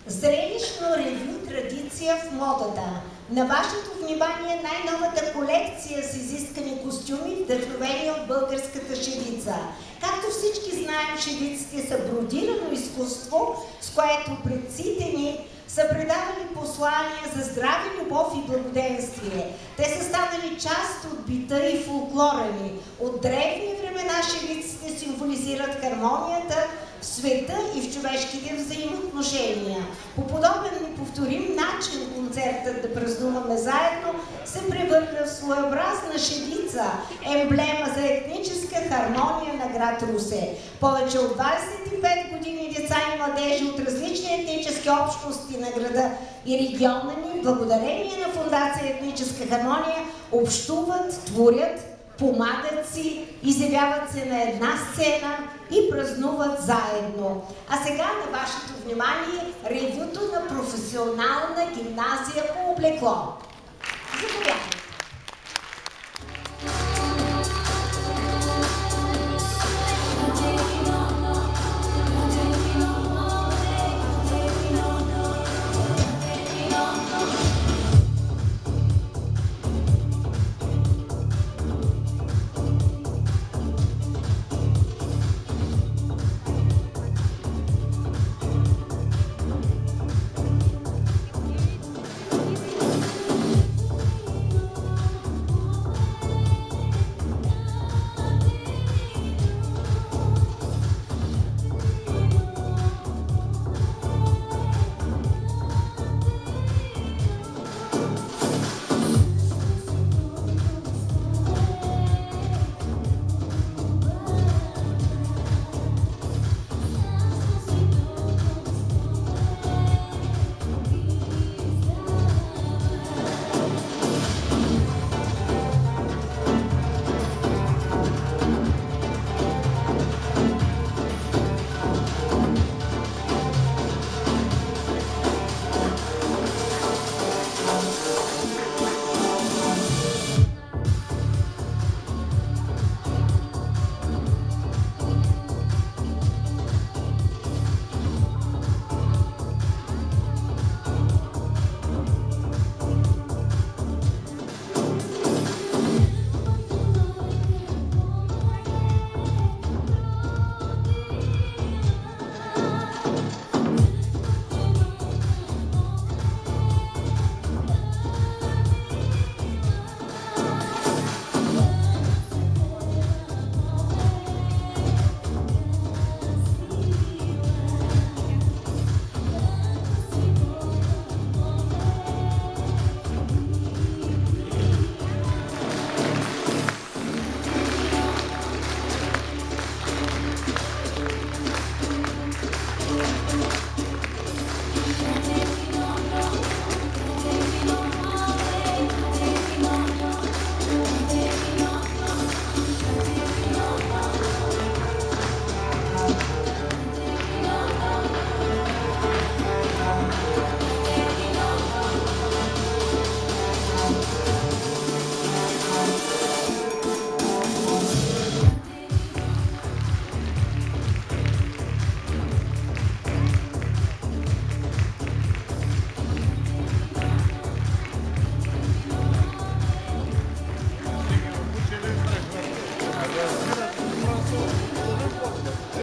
Зрелищно ревю традиция в модата. На вашето внимание най-новата колекция с изискани костюми, вдъхновени от българската шевица. Както всички знаем, шевиците са бродирано изкуство, с което предците ни са предавали послания за здраве, любов и благоденствие. Те са станали част от бита и фолклора ни. От древни времена шевиците символизират хармонията в света и в човешките взаимоотношения. По подобен неповторим начин концертът „Да празнуваме заедно“ се превърна в своеобразна шевица, емблема за етническа хармония на град Русе. Повече от 25 години деца и младежи от различни етнически общности на града и региона ни, благодарение на Фондация Етническа хармония, общуват, творят, помагат си, изявяват се на една сцена и празнуват заедно. А сега на вашето внимание ревюто на професионална гимназия по облекло. Заповядайте!